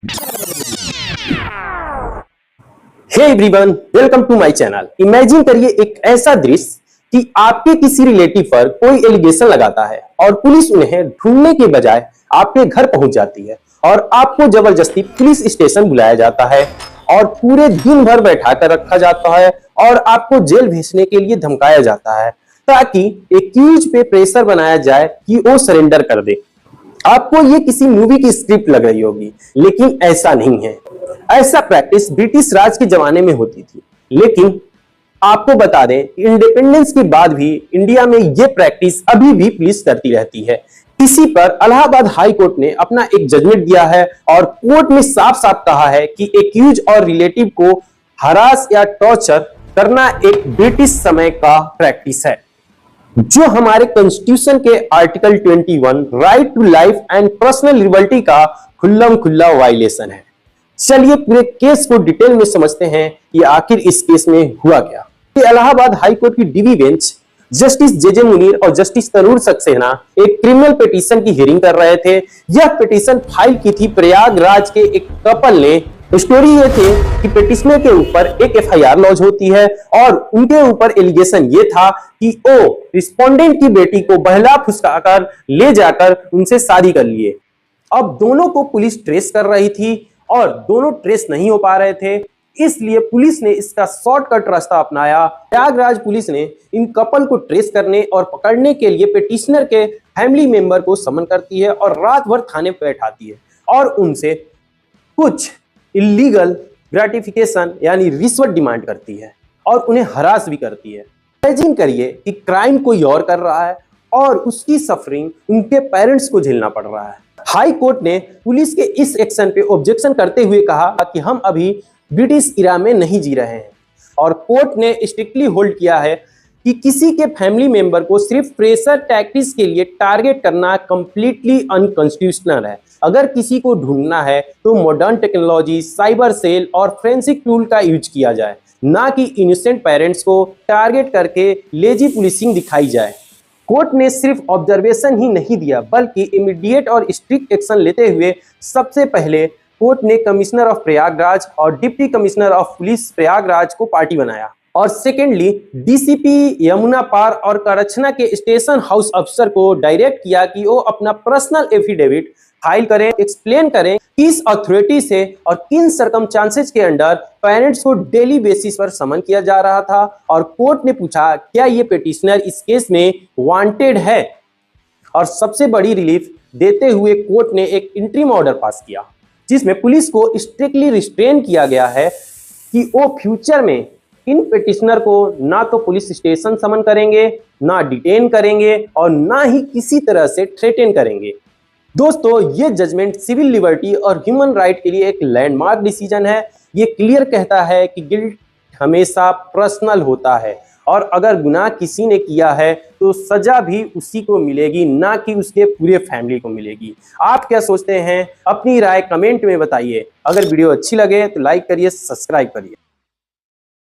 Hey everyone, welcome to my channel. Imagine करिए एक ऐसा दृश्य कि आपके किसी रिलेटिव पर कोई एलिगेशन लगाता है और पुलिस उन्हें ढूंढने के बजाय आपके घर पहुंच जाती है और आपको जबरदस्ती पुलिस स्टेशन बुलाया जाता है और पूरे दिन भर बैठा कर रखा जाता है और आपको जेल भेजने के लिए धमकाया जाता है ताकि एक्यूज पे प्रेशर बनाया जाए कि वो सरेंडर कर दे। आपको ये किसी मूवी की स्क्रिप्ट लग रही होगी, लेकिन ऐसा नहीं है। ऐसा प्रैक्टिस ब्रिटिश राज के जमाने में होती थी, लेकिन आपको बता दें इंडिपेंडेंस के बाद भी इंडिया में ये प्रैक्टिस अभी भी पुलिस करती रहती है। इसी पर इलाहाबाद हाई कोर्ट ने अपना एक जजमेंट दिया है और कोर्ट में साफ साफ कहा है कि एक्यूज और रिलेटिव को हरास या टॉर्चर करना एक ब्रिटिश समय का प्रैक्टिस है, जो हमारे कॉन्स्टिट्यूशन के article 21 right to life and personal liberty का खुल्लम खुल्ला वायलेशन है। चलिए पूरे केस को डिटेल में समझते हैं कि आखिर इस केस में हुआ क्या। इलाहाबाद हाई कोर्ट की DV bench justice J Munir और जस्टिस तरूर सक्सेना एक क्रिमिनल पिटीशन की हियरिंग कर रहे थे। यह पिटीशन फाइल की थी प्रयागराज के एक कपल ने। स्टोरी ये थी कि पिटिशनर के ऊपर एक एफआईआर लॉन्च होती है और उनके ऊपर एलिगेशन ये था कि वो रिस्पोंडेंट की बेटी को बहला फुसलाकर ले जाकर उनसे शादी कर लिए। अब दोनों को पुलिस ट्रेस कर रही थी और दोनों ट्रेस नहीं हो पा रहे थे, इसलिए पुलिस ने इसका शॉर्टकट रास्ता अपनाया। प्रयागराज पुलिस ने इन कपल को ट्रेस करने और पकड़ने के लिए पिटिशनर के फैमिली मेंबर को समन करती है और रात भर थाने पर बैठाती है और उनसे कुछ इलीगल ग्रेटिफिकेशन यानी रिश्वत डिमांड करती है और उन्हें हरास भी करती है। इमेजिन करिए कि क्राइम कोई और कर रहा है और उसकी सफरिंग उनके पेरेंट्स को झेलना पड़ रहा है। हाई कोर्ट ने पुलिस के इस एक्शन पे ऑब्जेक्शन करते हुए कहा कि हम अभी ब्रिटिश इरा में नहीं जी रहे हैं और कोर्ट ने स्ट्रिक्टली होल्ड किया है कि किसी के फैमिली मेंबर को सिर्फ प्रेशर टैक्टिक्स के लिए टारगेट करना कंप्लीटली अनकॉन्स्टिट्यूशनल है। अगर किसी को ढूंढना है तो मॉडर्न टेक्नोलॉजी, साइबर सेल और फोरेंसिक टूल का यूज किया जाए, ना कि इनोसेंट पेरेंट्स को टारगेट करके लेजी पुलिसिंग दिखाई जाए। कोर्ट ने सिर्फ ऑब्जर्वेशन ही नहीं दिया बल्कि इमीडिएट और स्ट्रिक्ट एक्शन लेते हुए सबसे पहले कोर्ट ने कमिश्नर ऑफ प्रयागराज और deputy commissioner of police Prayagraj को पार्टी बनाया और सेकेंडली डीसीपी यमुना पार और करछना के स्टेशन हाउस अफसर को डायरेक्ट किया कि वो अपना पर्सनल एफिडेविट फाइल करें, एक्सप्लेन करें किस अथॉरिटी से और किन सर्कमस्टांसेस के अंडर पेरेंट्स को डेली बेसिस पर समन किया जा रहा था। और कोर्ट ने पूछा क्या ये पिटिशनर इस केस में वांटेड है, और सबसे बड़ी रिलीफ देते हुए कोर्ट ने एक इंटरिम ऑर्डर पास किया जिसमें पुलिस को स्ट्रिक्टली रिस्ट्रेन किया गया है कि वो फ्यूचर में इन पिटिशनर को ना तो पुलिस स्टेशन समन करेंगे, ना डिटेन करेंगे और ना ही किसी तरह से थ्रेटन करेंगे। दोस्तों, ये जजमेंट सिविल लिबर्टी और ह्यूमन राइट के लिए एक लैंडमार्क डिसीजन है। ये क्लियर कहता है कि गिल्ट हमेशा पर्सनल होता है और अगर गुनाह किसी ने किया है तो सजा भी उसी को मिलेगी, ना कि उसके पूरे फैमिली को मिलेगी। आप क्या सोचते हैं? अपनी राय कमेंट में बताइए। अगर वीडियो अच्छी लगे तो लाइक करिए, सब्सक्राइब करिए।